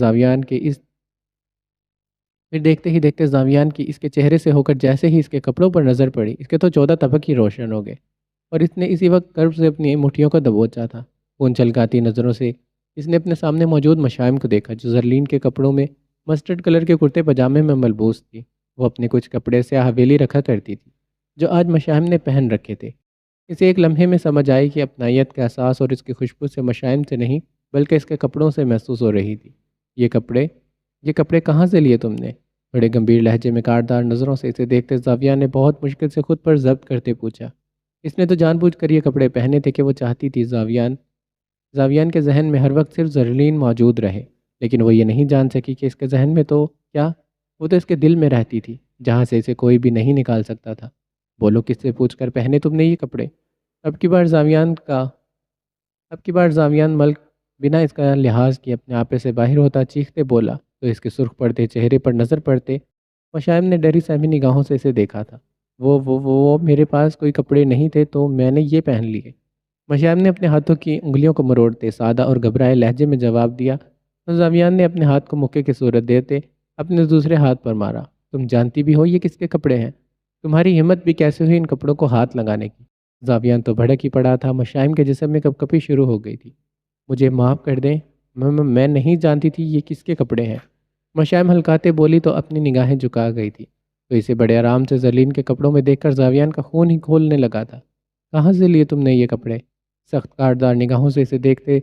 زاویان کی اس کے چہرے سے ہو کر جیسے ہی اس کے کپڑوں پر نظر پڑی، اس کے تو 14 طبق ہی روشن ہو گئے، اور اس نے اسی وقت کرب سے اپنی مٹھیوں کو دبوچا تھا۔ خون چھلکاتی نظروں سے اس نے اپنے سامنے موجود مشائم کو دیکھا، جو زرلین کے کپڑوں میں مسٹرڈ کلر کے کرتے پاجامے میں ملبوس تھی۔ وہ اپنے کچھ کپڑے سیاہ حویلی رکھا کرتی تھی، جو آج مشائم نے پہن رکھے تھے۔ اسے ایک لمحے میں سمجھ آئی کہ اپنائیت کا احساس اور اس کی خوشبو سے مشائم سے نہیں بلکہ اس کے کپڑوں سے محسوس ہو رہی تھی۔ یہ کپڑے کہاں سے لیے تم نے؟ بڑے گمبھیر لہجے میں کاٹدار نظروں سے اسے دیکھتے زاویہ نے بہت مشکل سے خود پر ضبط کرتے پوچھا۔ اس نے تو جان بوجھ کر یہ کپڑے پہنے تھے کہ وہ چاہتی تھی زاویان کے ذہن میں ہر وقت صرف زرلین موجود رہے، لیکن وہ یہ نہیں جان سکی کہ اس کے ذہن میں تو کیا، وہ تو اس کے دل میں رہتی تھی، جہاں سے اسے کوئی بھی نہیں نکال سکتا تھا۔ بولو، کس سے پوچھ کر پہنے تم نے یہ کپڑے؟ اب کی بار زاویان ملک بنا اس کا لحاظ کیے اپنے آپے سے باہر ہوتا چیختے بولا تو اس کے سرخ پڑتے چہرے پر نظر پڑتے مشائم نے ڈری سہمی نگاہوں سے اسے دیکھا تھا۔ وہ میرے پاس کوئی کپڑے نہیں تھے تو میں نے یہ پہن لیے۔ مشائم نے اپنے ہاتھوں کی انگلیوں کو مروڑتے سادہ اور گھبرائے لہجے میں جواب دیا، اور زاویان نے اپنے ہاتھ کو مکے کی صورت دیتے اپنے دوسرے ہاتھ پر مارا۔ تم جانتی بھی ہو یہ کس کے کپڑے ہیں؟ تمہاری ہمت بھی کیسے ہوئی ان کپڑوں کو ہاتھ لگانے کی؟ زاویان تو بھڑک ہی پڑا تھا۔ مشائم کے جسم میں کپ کپی شروع ہو گئی تھی۔ مجھے معاف کر دیں، میں نہیں جانتی تھی یہ کس کے کپڑے ہیں۔ مشائم ہلکاتے بولی تو اپنی نگاہیں جھکا گئی تھی، تو اسے بڑے آرام سے زرلین کے کپڑوں میں دیکھ کر زاویان کا خون ہی کھولنے لگا تھا۔ کہاں سے لیے تم نے یہ کپڑے؟ سخت کاٹدار نگاہوں سے اسے دیکھتے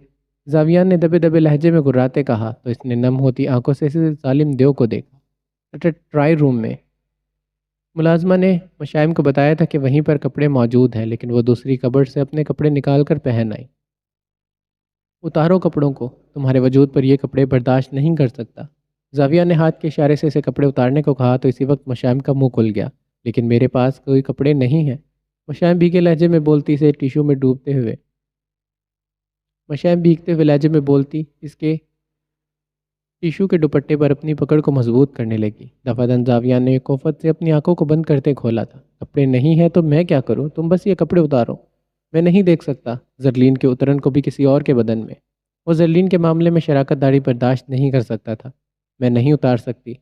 زاویان نے دبے دبے لہجے میں گراتے کہا تو اس نے نم ہوتی آنکھوں سے اسے ظالم دیو کو دیکھا۔ ٹرائی روم میں ملازمہ نے مشائم کو بتایا تھا کہ وہیں پر کپڑے موجود ہیں، لیکن وہ دوسری کبرڈ سے اپنے کپڑے نکال کر پہن آئی۔ اتارو کپڑوں کو، تمہارے وجود پر یہ کپڑے برداشت نہیں کر سکتا۔ زاویہ نے ہاتھ کے اشارے سے اسے کپڑے اتارنے کو کہا تو اسی وقت مشائم کا منہ کھل گیا۔ لیکن میرے پاس کوئی کپڑے نہیں ہیں، مشائم بھیگے لہجے میں بولتی اس کے ٹیشو کے دوپٹے پر اپنی پکڑ کو مضبوط کرنے لگی۔ دفعتاً زاویہ نے کوفت سے اپنی آنکھوں کو بند کرتے کھولا تھا۔ کپڑے نہیں ہیں تو میں کیا کروں؟ تم بس یہ کپڑے اتارو۔ میں نہیں دیکھ سکتا زرلین کے اترن کو بھی کسی اور کے بدن میں۔ وہ زرلین کے معاملے میں شراکت داری برداشت نہیں کر سکتا تھا۔ میں نہیں اتار سکتی۔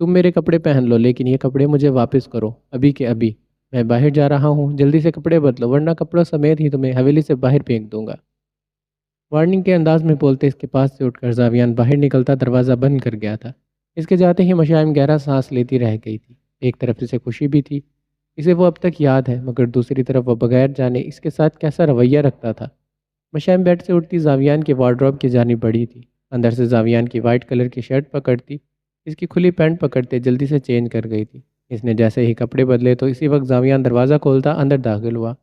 تم میرے کپڑے پہن لو، لیکن یہ کپڑے مجھے واپس کرو، ابھی کے ابھی۔ میں باہر جا رہا ہوں، جلدی سے کپڑے بدلو ورنہ کپڑوں سمیت ہی تمہیں حویلی سے باہر پھینک دوں گا۔ وارننگ کے انداز میں بولتے اس کے پاس سے اٹھ کر زاویان باہر نکلتا دروازہ بند کر گیا تھا۔ اس کے جاتے ہی مشائم گہرا سانس لیتی رہ گئی تھی۔ ایک طرف اسے خوشی بھی تھی، اسے وہ اب تک یاد ہے، مگر دوسری طرف وہ بغیر جانے اس کے ساتھ کیسا رویہ رکھتا تھا۔ مشائم بیڈ سے اٹھتی زاویان کی وارڈروب کی جانب بڑھی تھی، اندر سے زاویان کی وائٹ کلر کی شرٹ پکڑتی، اس کی کھلی پینٹ پکڑتے جلدی سے چینج کر گئی تھی۔ اس نے جیسے ہی کپڑے بدلے تو اسی وقت زاویان دروازہ کھولتا اندر داخل ہوا۔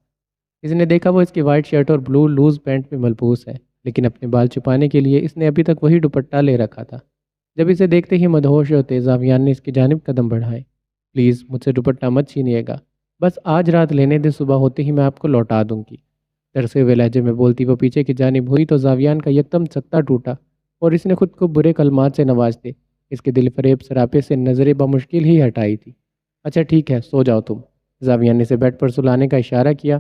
اس نے دیکھا وہ اس کی وائٹ شرٹ اور بلو لوز پینٹ میں ملبوس ہے، لیکن اپنے بال چھپانے کے لیے اس نے ابھی تک وہی دوپٹہ لے رکھا تھا۔ جب اسے دیکھتے ہی مدہوش ہوتے زاویان نے اس کی جانب قدم بڑھائے۔ پلیز مجھ سے دوپٹہ مت چھینیے گا، بس آج رات لینے دے، صبح ہوتے ہی میں آپ کو لوٹا دوں گی۔ ترسے ہوئے لہجے میں بولتی وہ پیچھے کی جانب ہوئی تو زاویان کا یکدم سکتا ٹوٹا اور اس نے خود کو برے کلمات سے نوازتے اس کے دل فریب سراپے سے نظریں بمشکل ہی ہٹائی تھی۔ اچھا ٹھیک ہے، سو جاؤ تم۔ زاویان نے اسے بیڈ پر سلانے کا اشارہ کیا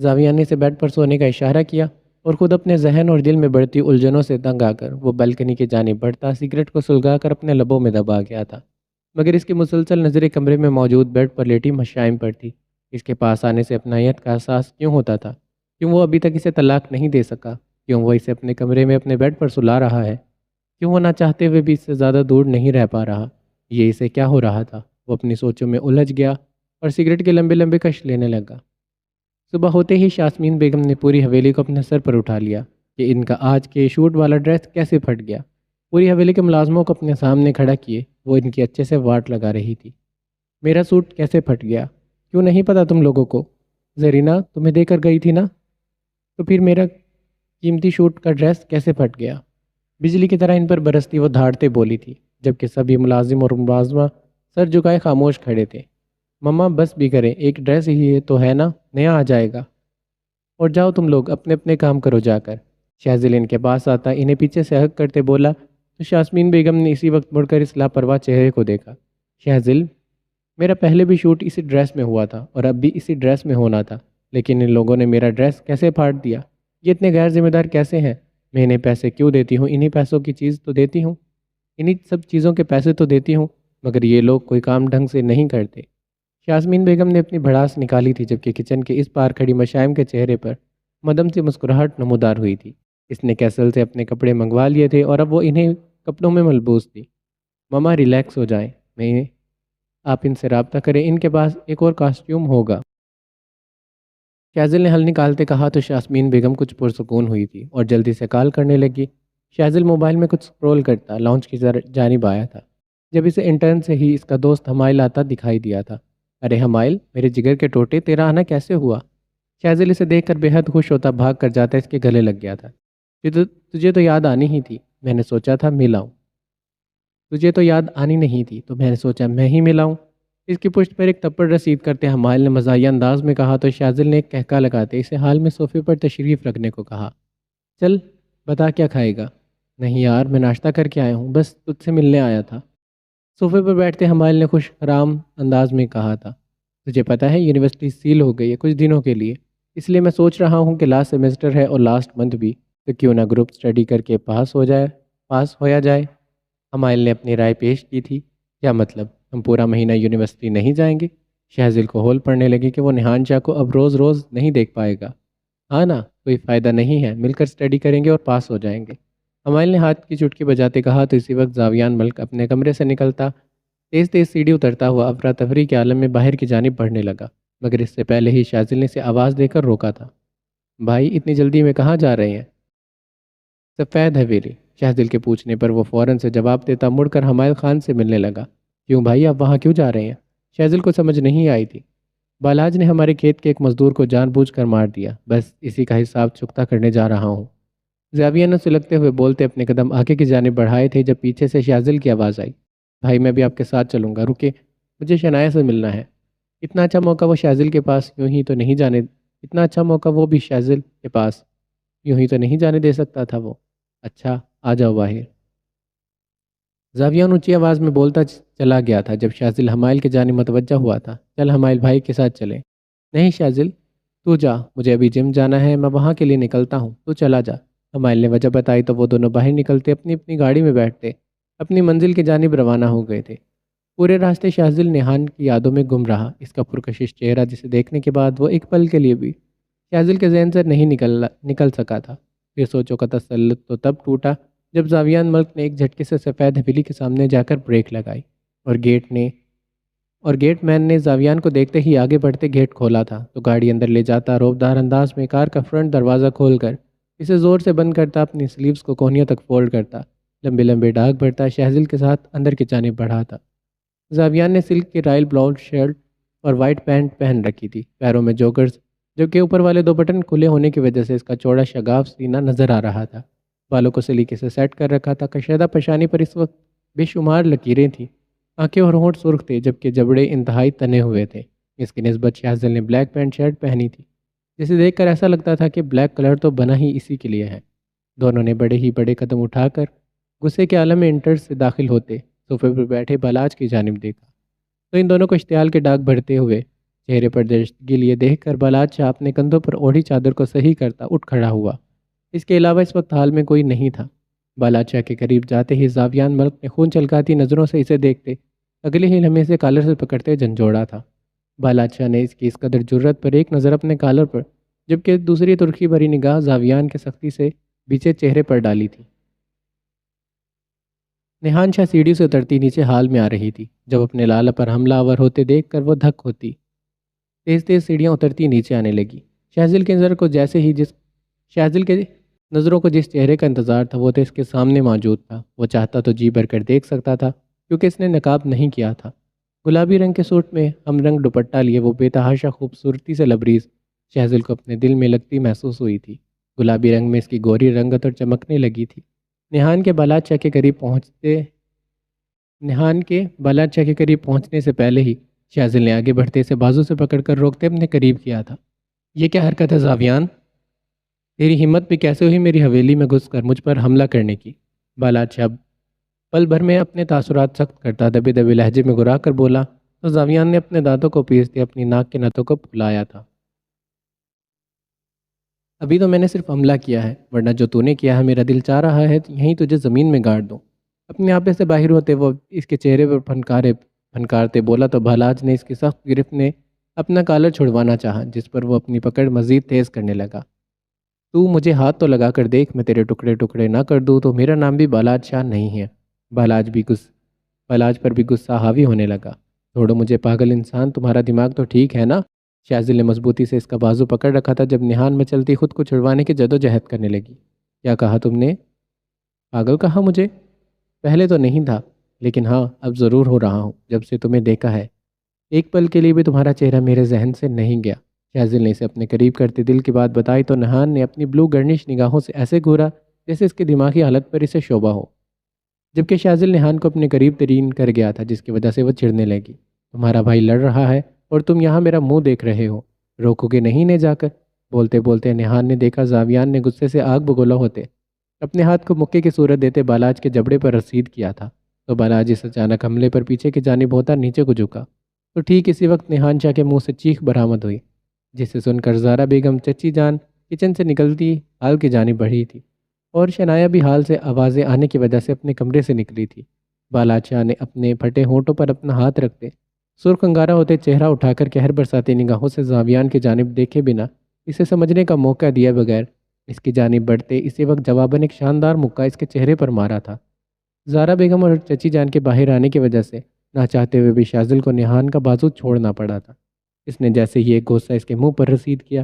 زاویان نے اسے بیڈ پر سونے کا اشارہ کیا اور خود اپنے ذہن اور دل میں بڑھتی الجھنوں سے تنگ آ کر وہ بالکنی کی جانب بڑھتا سگریٹ کو سلگا کر اپنے لبوں میں دبا گیا تھا، مگر اس کی مسلسل نظریں کمرے میں موجود بیڈ پر لیٹی مشائم پر تھی۔ اس کے پاس آنے سے اپنائیت کا احساس کیوں ہوتا تھا؟ کیوں وہ ابھی تک اسے طلاق نہیں دے سکا؟ کیوں وہ اسے اپنے کمرے میں اپنے بیڈ پر سلا رہا ہے؟ کیوں وہ نہ چاہتے ہوئے بھی اس سے زیادہ دور نہیں رہ پا رہا؟ یہ اسے کیا ہو رہا تھا؟ وہ اپنی سوچوں میں الجھ گیا اور سگریٹ کے لمبے لمبے کش لینے لگا۔ صبح ہوتے ہی یاسمین بیگم نے پوری حویلی کو اپنے سر پر اٹھا لیا کہ ان کا آج کے شوٹ والا ڈریس کیسے پھٹ گیا۔ پوری حویلی کے ملازموں کو اپنے سامنے کھڑا کیے وہ ان کی اچھے سے واٹ لگا رہی تھی۔ میرا سوٹ کیسے پھٹ گیا؟ کیوں نہیں پتا تم لوگوں کو؟ زرینہ تمہیں دے کر گئی تھی نا؟ تو پھر میرا قیمتی شوٹ کا ڈریس کیسے پھٹ گیا؟ بجلی کی طرح ان پر برستی وہ دھاڑتے بولی تھی، جبکہ سبھی ملازم اور ملازمہ سر جھکائے خاموش کھڑے تھے۔ مما بس بھی کریں، ایک ڈریس ہی تو ہے نا، نیا آ جائے گا۔ اور جاؤ تم لوگ اپنے اپنے کام کرو جا کر۔ شہزل ان کے پاس آتا انہیں پیچھے سے ہگ کرتے بولا تو یاسمین بیگم نے اسی وقت مڑ کر اس لاپرواہ چہرے کو دیکھا۔ شہزل، میرا پہلے بھی شوٹ اسی ڈریس میں ہوا تھا اور اب بھی اسی ڈریس میں ہونا تھا، لیکن ان لوگوں نے میرا ڈریس کیسے پھاڑ دیا؟ یہ اتنے غیر ذمہ دار کیسے ہیں؟ میں انہیں پیسے کیوں دیتی ہوں؟ انہیں پیسوں کی چیز تو دیتی ہوں، انہیں سب چیزوں کے پیسے تو دیتی ہوں، مگر یہ لوگ کوئی کام ڈھنگ سے نہیں کرتے۔ یاسمین بیگم نے اپنی بھڑاس نکالی تھی، جبکہ کچن کے اس پار کھڑی مشائم کے چہرے پر مدم سے مسکراہٹ نمودار ہوئی تھی۔ اس نے کیسل سے اپنے کپڑے منگوا لیے تھے اور اب وہ انہیں کپڑوں میں ملبوس تھی۔ مما ریلیکس ہو جائیں، آپ ان سے رابطہ کریں، ان کے پاس ایک اور کاسٹیوم ہوگا۔ شہزل نے حل نکالتے کہا تو یاسمین بیگم کچھ پرسکون ہوئی تھی اور جلدی سے کال کرنے لگی۔ شہزل موبائل میں کچھ سکرول کرتا لاؤنج کی جانب آیا تھا جب اسے انٹرن سے ہی اس کا دوست حمائل آتا دکھائی دیا تھا۔ ارے حمائل، میرے جگر کے ٹوٹے، تیرا آنا کیسے ہوا؟ شہزل اسے دیکھ کر بے حد خوش ہوتا بھاگ کر جاتا اس کے گلے لگ گیا تھا۔ تجھے تو یاد آنی ہی تھی، میں نے سوچا تھا مل آؤں۔ تجھے تو یاد آنی نہیں تھی تو میں نے سوچا میں ہی ملاؤں۔ اس کی پشت پر ایک تھپڑ رسید کرتے حمائل نے مزاحیہ انداز میں کہا تو شہزل نے ایک کہکا لگاتے اسے حال میں صوفے پر تشریف رکھنے کو کہا۔ چل بتا کیا کھائے گا؟ نہیں یار، میں ناشتہ کر کے آیا ہوں، بس تجھ سے ملنے آیا تھا۔ صوفے پر بیٹھتے حمائل نے خوش حرام انداز میں کہا تھا، تجھے پتہ ہے یونیورسٹی سیل ہو گئی ہے کچھ دنوں کے لیے، اس لیے میں سوچ رہا ہوں کہ لاسٹ سیمسٹر ہے اور لاسٹ منتھ بھی، تو کیوں نہ گروپ اسٹڈی کر کے پاس ہویا جائے۔ حمائل نے اپنی رائے پیش کی تھی۔ کیا مطلب، ہم پورا مہینہ یونیورسٹی نہیں جائیں گے؟ شہزل کو ہول پڑنے لگی کہ وہ نہان شاہ کو اب روز روز نہیں دیکھ پائے گا۔ ہاں نا، کوئی فائدہ نہیں ہے، مل کر اسٹڈی کریں گے اور پاس ہو جائیں گے۔ حمائل نے ہاتھ کی چٹکی بجاتے کہا تو اسی وقت زاویان ملک اپنے کمرے سے نکلتا تیز تیز سیڑھی اترتا ہوا افراتفری کے عالم میں باہر کی جانب بڑھنے لگا، مگر اس سے پہلے ہی شہزل نے اسے آواز دے کر روکا تھا۔ بھائی اتنی جلدی میں کہاں جا رہے ہیں؟ سفید حویلی۔ شہزل کے پوچھنے پر وہ فوراً سے جواب دیتا مڑ کر حمائل خان سے ملنے لگا۔ کیوں بھائی، آپ وہاں کیوں جا رہے ہیں؟ شہزل کو سمجھ نہیں آئی تھی۔ بالاج نے ہمارے کھیت کے ایک مزدور کو جان بوجھ کر مار دیا، بس اسی کا حساب چکتا کرنے جا رہا ہوں۔ زاویہ نے سلگتے ہوئے بولتے اپنے قدم آگے کی جانب بڑھائے تھے جب پیچھے سے شہزل کی آواز آئی۔ بھائی میں بھی آپ کے ساتھ چلوں گا، رکے، مجھے شنایا سے ملنا ہے۔ اتنا اچھا موقع وہ شہزل کے پاس یوں ہی تو نہیں جانے اتنا اچھا موقع وہ بھی شہزل کے پاس یوں ہی تو نہیں جانے دے سکتا تھا وہ۔ اچھا آ جاؤ باہر۔ زاویان اونچی آواز میں بولتا چلا گیا تھا جب شہزل حمائل کے جانب متوجہ ہوا تھا۔ چل حمائل بھائی کے ساتھ چلیں۔ نہیں شہزل، تو جا، مجھے ابھی جم جانا ہے، میں وہاں کے لیے نکلتا ہوں، تو چلا جا۔ حمائل نے وجہ بتائی تو وہ دونوں باہر نکلتے اپنی اپنی گاڑی میں بیٹھتے اپنی منزل کی جانب روانہ ہو گئے تھے۔ پورے راستے شہزل نہان کی یادوں میں گم رہا، اس کا پرکشش چہرہ جسے دیکھنے کے بعد وہ ایک پل کے لیے بھی شہزل کے ذہن سے نہیں نکل سکا تھا۔ پھر سوچوں کا تسلط تو تب ٹوٹا جب زاویان ملک نے ایک جھٹکے سے سفید حویلی کے سامنے جا کر بریک لگائی۔ اور گیٹ مین نے زاویان کو دیکھتے ہی آگے بڑھتے گیٹ کھولا تھا تو گاڑی اندر لے جاتا، روبدار انداز میں کار کا فرنٹ دروازہ کھول کر اسے زور سے بند کرتا، اپنی سلیوز کو کونیوں تک فولڈ کرتا، لمبے لمبے ڈاگ بھرتا، شہزل کے ساتھ اندر کی جانب بڑھا تھا۔ زاویان نے سلک کی رائل براؤن شرٹ اور وائٹ پینٹ پہن رکھی تھی، پیروں میں جوگرز، جبکہ اوپر والے دو بٹن کھلے ہونے کی وجہ سے اس کا چوڑا شگاف سینہ نظر آ رہا تھا۔ بالوں کو سلیقے سے سیٹ کر رکھا تھا، کشیدہ پیشانی پر اس وقت بے شمار لکیریں تھیں، آنکھیں اور ہونٹ سرخ تھے، جبکہ جبڑے انتہائی تنے ہوئے تھے۔ اس کی نسبت شہزل نے بلیک پینٹ شرٹ پہنی تھی، جسے دیکھ کر ایسا لگتا تھا کہ بلیک کلر تو بنا ہی اسی کے لیے ہے۔ دونوں نے بڑے ہی بڑے قدم اٹھا کر غصے کے عالم میں انٹر سے داخل ہوتے صوفے پر بیٹھے بالاج کی جانب دیکھا تو ان دونوں کو اشتعال کے ڈاگ بڑھتے ہوئے چہرے پر درشتگی لیے دیکھ کر بالاج شاہ اپنے کندھوں پر اوڑھی چادر کو صحیح کرتا اٹھ کھڑا ہوا۔ اس کے علاوہ اس وقت حال میں کوئی نہیں تھا۔ بالاج شاہ کے قریب جاتے ہی زاویان ملک نے خون چھلکاتی نظروں سے اسے دیکھتے اگلے ہی لمحے سے کالر سے پکڑتے جھنجھوڑا تھا۔ بالاج شاہ نے اس کی اس قدر جرت پر ایک نظر اپنے کالر پر، جبکہ دوسری ترخی بھری نگاہ زاویان کے سختی سے بیچے چہرے پر ڈالی تھی۔ نہان شاہ سیڑھی سے اترتی نیچے حال میں آ رہی تھی، جب اپنے لالا پر حملہ آور ہوتے دیکھ کر وہ دھک ہوتی تیز تیز سیڑھیاں اترتی نیچے آنے لگی۔ شہزل کے نظروں کو جس چہرے کا انتظار تھا وہ تو اس کے سامنے موجود تھا۔ وہ چاہتا تو جی بھر کر دیکھ سکتا تھا، کیونکہ اس نے نقاب نہیں کیا تھا۔ گلابی رنگ کے سوٹ میں ہم رنگ دوپٹہ لیے وہ بے تحاشا خوبصورتی سے لبریز شہزل کو اپنے دل میں لگتی محسوس ہوئی تھی۔ گلابی رنگ میں اس کی گوری رنگت اور چمکنے لگی تھی۔ نہان کے بالاج شاہ کے قریب پہنچنے سے پہلے ہی شہزل نے آگے بڑھتے اسے بازو سے پکڑ کر روکتے اپنے قریب کیا تھا۔ یہ کیا حرکت ہے زاویان؟ تیری ہمت بھی کیسے ہوئی میری حویلی میں گھس کر مجھ پر حملہ کرنے کی؟ بالاج شاہ پل بھر میں اپنے تاثرات سخت کرتا دبے دبے لہجے میں گرا کر بولا تو زاویان نے اپنے دانتوں کو پیستے اپنی ناک کے نتوں کو پھلایا تھا۔ ابھی تو میں نے صرف حملہ کیا ہے، ورنہ جو تو نے کیا ہے میرا دل چاہ رہا ہے یہیں تجھے زمین میں گاڑ دوں۔ اپنے آپے سے باہر ہوتے وہ اس کے چہرے پر پھنکارتے بولا تو بالاج نے اس کی سخت گرفت نے اپنا کالر چھڑوانا چاہا، جس پر وہ اپنی پکڑ مزید تیز کرنے لگا۔ تو مجھے ہاتھ تو لگا کر دیکھ، میں تیرے ٹکڑے ٹکڑے نہ کر دوں تو میرا نام بھی بالاج شاہ نہیں ہے۔ بالاج پر بھی غصہ حاوی ہونے لگا۔ چھوڑو مجھے پاگل انسان، تمہارا دماغ تو ٹھیک ہے نا؟ شہزل نے مضبوطی سے اس کا بازو پکڑ رکھا تھا جب نہان میں چلتی خود کو چھڑوانے کی جدوجہد کرنے لگی۔ کیا کہا تم نے؟ پاگل کہا مجھے؟ پہلے تو نہیں تھا، لیکن ہاں اب ضرور ہو رہا ہوں جب سے تمہیں دیکھا ہے۔ ایک پل کے لیے بھی تمہارا چہرہ میرے ذہن سے نہیں گیا۔ شہزل نے اسے اپنے قریب کرتے دل کی بات بتائی تو نہان نے اپنی بلو گرنش نگاہوں سے ایسے گھورا جیسے اس کی دماغی حالت پر اسے شعبہ ہو، جبکہ شہزل نہان کو اپنے قریب ترین کر گیا تھا، جس کی وجہ سے وہ چڑھنے لگی۔ تمہارا بھائی لڑ رہا ہے اور تم یہاں میرا منہ دیکھ رہے ہو، روکو گے نہیں نے جا کر؟ بولتے بولتے نہان نے دیکھا زاویان نے غصے سے آگ بگولا ہوتے اپنے ہاتھ کو مکے کی صورت دیتے بالاج کے جبڑے پر رسید کیا تھا تو بالاج اس اچانک حملے پر پیچھے کی جانب ہوتا نیچے کو جھکا تو ٹھیک اسی وقت نہان شاہ کے منہ سے چیخ برآمد ہوئی، جسے سن کر زارا بیگم چچی جان کچن سے نکلتی حال کی جانب بڑھی تھی اور شنایا بھی حال سے آوازیں آنے کی وجہ سے اپنے کمرے سے نکلی تھی۔ بالاج شاہ نے اپنے پھٹے ہونٹوں پر اپنا ہاتھ رکھتے سرخ انگارہ ہوتے چہرہ اٹھا کر قہر برساتی نگاہوں سے زاویان کی جانب دیکھے بنا اسے سمجھنے کا موقع دیے بغیر اس کی جانب بڑھتے اسی وقت جواباً ایک شاندار مکہ اس کے چہرے پر مارا تھا۔ زارا بیگم اور چچی جان کے باہر آنے کی وجہ سے نہ چاہتے ہوئے بھی شاذل کو نہان کا بازو چھوڑنا پڑا تھا۔ اس نے جیسے ہی ایک غصہ اس کے منہ پر رسید کیا،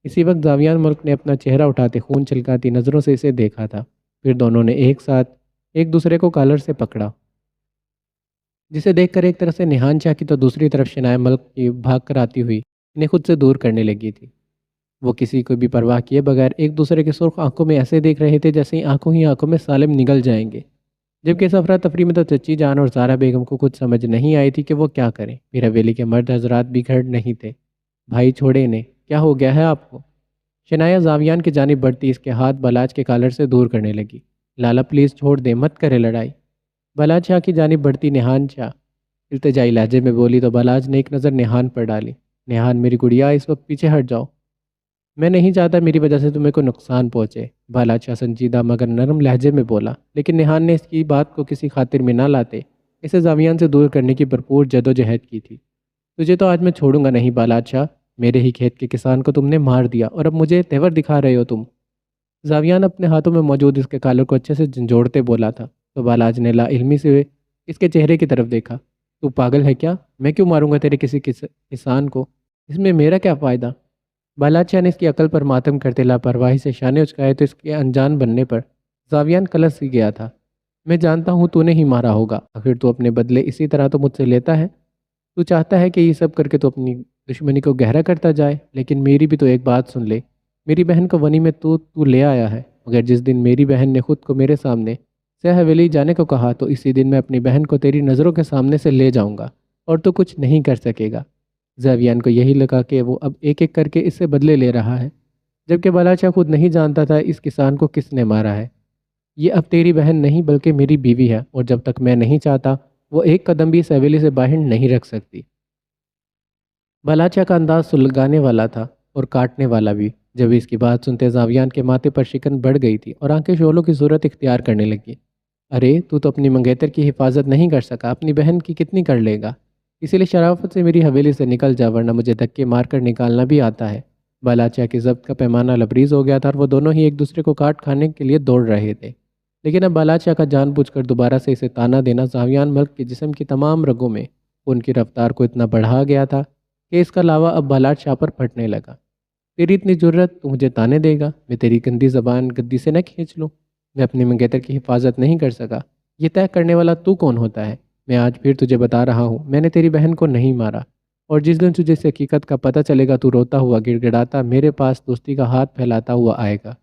اسی وقت زاویان ملک نے اپنا چہرہ اٹھاتے خون چھلکاتی نظروں سے اسے دیکھا تھا۔ پھر دونوں نے ایک ساتھ ایک دوسرے کو کالر سے پکڑا، جسے دیکھ کر ایک طرف سے نہان شاہ کی تو دوسری طرف شنائے ملک کی بھاگ کر آتی ہوئی انہیں خود سے دور کرنے لگی تھی۔ وہ کسی کو بھی پرواہ کیے بغیر ایک دوسرے کے سرخ آنکھوں میں ایسے دیکھ رہے تھے جیسے ہی آنکھوں میں سالم نگل جائیں گے، جبکہ اس افراتفری میں تو چچی جان اور زارا بیگم کو کچھ سمجھ نہیں آئی تھی کہ وہ کیا کریں۔ پھر حویلی کے مرد حضرات بھی گھر نہیں تھے۔ بھائی چھوڑے انہیں، کیا ہو گیا ہے آپ کو؟ شنایا زاویان کی جانب بڑھتی اس کے ہاتھ بالاج کے کالر سے دور کرنے لگی۔ لالا پلیز چھوڑ دے، مت کرے لڑائی۔ بالاج شاہ کی جانب بڑھتی نہان شاہ التجائی لہجے میں بولی تو بالاج نے ایک نظر نہان پر ڈالی۔ نہان میری گڑیا اس وقت پیچھے ہٹ جاؤ، میں نہیں چاہتا میری وجہ سے تمہیں کوئی نقصان پہنچے، بالاج شاہ سنجیدہ مگر نرم لہجے میں بولا، لیکن نہان نے اس کی بات کو کسی خاطر میں نہ لاتے اسے زاویان سے دور کرنے کی بھرپور جدوجہد کی تھی۔ تجھے تو آج میں چھوڑوں گا نہیں بالاج شاہ، میرے ہی کھیت کے کسان کو تم نے مار دیا اور اب مجھے تیور دکھا رہے ہو تم۔ زاویان اپنے ہاتھوں میں موجود اس کے کالر کو اچھے سے جھنجھوڑتے بولا تھا تو بالاج نے لا علمی سے اس کے چہرے کی طرف دیکھا تو پاگل ہے کیا؟ میں کیوں ماروں گا تیرے کسی کسان کو؟ اس میں میرا کیا فائدہ؟ بالاچا نے اس کی عقل پر ماتم کرتے لاپرواہی سے شانے اچکائے تو اس کے انجان بننے پر زاویان کلس ہی گیا تھا۔ میں جانتا ہوں تو نے ہی مارا ہوگا، آخر تو اپنے بدلے اسی طرح تو مجھ سے لیتا ہے۔ تو چاہتا ہے کہ یہ سب کر کے تو اپنی دشمنی کو گہرا کرتا جائے، لیکن میری بھی تو ایک بات سن لے۔ میری بہن کو ونی میں تو لے آیا ہے، مگر جس دن میری بہن نے خود کو میرے سامنے سہ حویلی جانے کو کہا تو اسی دن میں اپنی بہن کو تیری نظروں کے سامنے سے لے جاؤں گا اور تو کچھ نہیں کر سکے گا۔ زاویان کو یہی لگا کہ وہ اب ایک ایک کر کے اس سے بدلے لے رہا ہے، جبکہ بالاچا خود نہیں جانتا تھا اس کسان کو کس نے مارا ہے۔ یہ اب تیری بہن نہیں بلکہ میری بیوی ہے، اور جب تک میں نہیں چاہتا وہ ایک قدم بھی اس حویلی سے باہر نہیں رکھ سکتی۔ بالاچا کا انداز سلگانے والا تھا اور کاٹنے والا بھی۔ جب اس کی بات سنتے زاویان کے ماتھے پر شکن بڑھ گئی تھی اور آنکھیں شعلوں کی صورت اختیار کرنے لگی۔ ارے تو اپنی منگیتر کی حفاظت نہیں کر سکا، اپنی بہن کی کتنی کر لے گا؟ اسی لیے شرافت سے میری حویلی سے نکل جا، ورنہ مجھے دھکے مار کر نکالنا بھی آتا ہے۔ بالاچا کی ضبط کا پیمانہ لبریز ہو گیا تھا اور وہ دونوں ہی ایک دوسرے کو کاٹ کھانے کے لیے دوڑ رہے تھے، لیکن اب بالاچا کا جان بوجھ کر دوبارہ سے اسے تانا دینا زاویان ملک کے جسم کی تمام رگوں میں ان کی رفتار کو اتنا بڑھا گیا تھا کہ اس کا لاوا اب بالاچا پر پھٹنے لگا۔ تیری اتنی جرت، تو مجھے تانے دے گا؟ میں تیری گندی زبان گدی سے نہ کھینچ لوں؟ میں اپنی منگیتر کی حفاظت نہیں کر سکا، یہ طے کرنے والا تو کون ہوتا ہے؟ میں آج پھر تجھے بتا رہا ہوں، میں نے تیری بہن کو نہیں مارا، اور جس دن تجھے اس حقیقت کا پتہ چلے گا تو روتا ہوا گڑ گڑاتا میرے پاس دوستی کا ہاتھ پھیلاتا ہوا آئے گا۔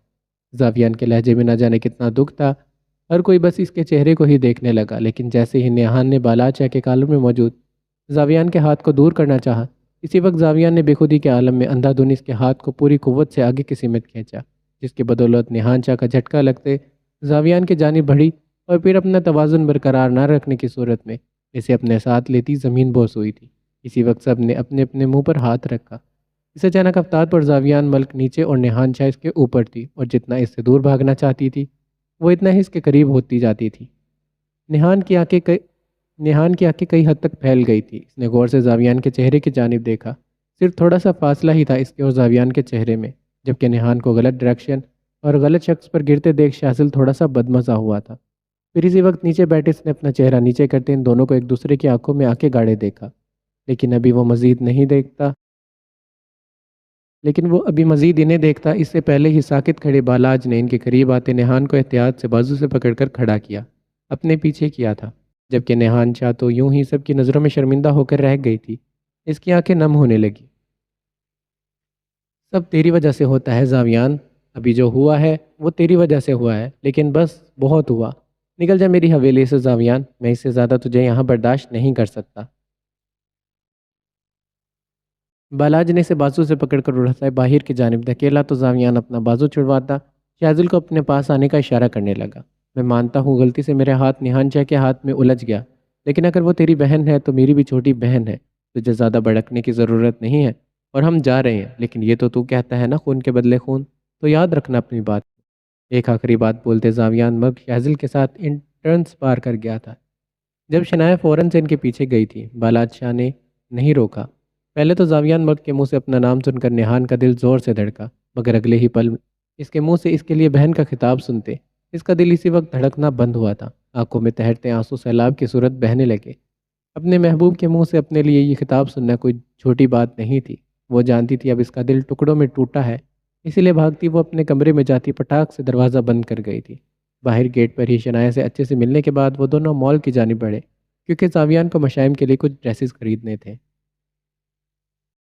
زاویان کے لہجے میں نہ جانے کتنا دکھ تھا، ہر کوئی بس اس کے چہرے کو ہی دیکھنے لگا، لیکن جیسے ہی نیہان نے بالاچا کے کالر میں موجود زاویان کے ہاتھ کو دور کرنا چاہا، اسی وقت زاویان نے بے خودی کے عالم میں اندھا دھند اس کے ہاتھ کو پوری قوت سے آگے کی سمت کھینچا، جس کی بدولت نیہان چا کا جھٹکا لگتے زاویان کی جانب بڑھی اور پھر اپنا توازن برقرار نہ رکھنے کی صورت میں اسے اپنے ساتھ لیتی زمین بوس ہوئی تھی۔ اسی وقت سب نے اپنے اپنے منہ پر ہاتھ رکھا۔ اس اچانک رفتار پر زاویان ملک نیچے اور نیہان چا اس کے اوپر تھی، اور جتنا اس سے دور بھاگنا چاہتی تھی وہ اتنا ہی اس کے قریب ہوتی جاتی تھی۔ نیہان کی آنکھیں کئی حد تک پھیل گئی تھی۔ اس نے غور سے زاویان کے چہرے کی جانب دیکھا، صرف تھوڑا سا فاصلہ ہی تھا اس کے اور زاویان کے چہرے میں، جبکہ نیہان کو غلط ڈائریکشن اور غلط شخص پر گرتے دیکھ شاذل تھوڑا سا بدمزہ ہوا تھا۔ پھر اسی وقت نیچے بیٹھے اس نے اپنا چہرہ نیچے کرتے ان دونوں کو ایک دوسرے کی آنکھوں میں آنکھیں گاڑے دیکھا، لیکن وہ ابھی مزید انہیں دیکھتا اس سے پہلے ہی ساکت کھڑے بالاج نے ان کے قریب آتے نیہان کو احتیاط سے بازو سے پکڑ کر کھڑا کیا، اپنے پیچھے کیا تھا، جبکہ نیہان چا تو یوں ہی سب کی نظروں میں شرمندہ ہو کر رہ گئی تھی۔ اس کی آنکھیں نم ہونے لگی۔ سب تیری وجہ سے ہوتا ہے زاویان، ابھی جو ہوا ہے وہ تیری وجہ سے ہوا ہے، لیکن بس بہت ہوا، نکل جا میری حویلی سے زاویان، میں اس سے زیادہ تجھے یہاں برداشت نہیں کر سکتا۔ بالاج نے اسے بازو سے پکڑ کر اڑھتا باہر کی جانب دھکیلا تو زاویان اپنا بازو چھڑواتا شاذل کو اپنے پاس آنے کا اشارہ کرنے لگا۔ میں مانتا ہوں غلطی سے میرا ہاتھ نیہان چا کے ہاتھ میں الجھ گیا، لیکن اگر وہ تیری بہن ہے تو میری بھی چھوٹی بہن ہے، تجھے زیادہ بھڑکنے کی ضرورت نہیں ہے، اور ہم جا رہے ہیں، لیکن یہ تو کہتا ہے نا خون کے بدلے خون، تو یاد رکھنا اپنی بات۔ ایک آخری بات بولتے زاویان مرگ شاذل کے ساتھ انٹرنس پار کر گیا تھا۔ جب شنایا فوراً سے ان کے پیچھے گئی تھی، بالاچا نے نہیں روکا۔ پہلے تو زاویان مرگ کے منہ سے اپنا نام سن کر نیہان کا دل زور سے دھڑکا، مگر اگلے ہی پل اس کے منہ سے اس کے لیے بہن کا خطاب سنتے اس کا دل اسی وقت دھڑکنا بند ہوا تھا۔ آنکھوں میں تہرتے آنسو سیلاب کی صورت بہنے لگے۔ اپنے محبوب کے منہ سے اپنے لیے یہ خطاب سننا کوئی چھوٹی بات نہیں تھی۔ وہ جانتی تھی اب اس کا دل ٹکڑوں میں ٹوٹا ہے، اسی لیے بھاگتی وہ اپنے کمرے میں جاتی پٹاخ سے دروازہ بند کر گئی تھی۔ باہر گیٹ پر ہی شنایا سے اچھے سے ملنے کے بعد وہ دونوں مال کی جانب بڑھے، کیونکہ زاویان کو مشائم کے لیے کچھ ڈریسز خریدنے تھے۔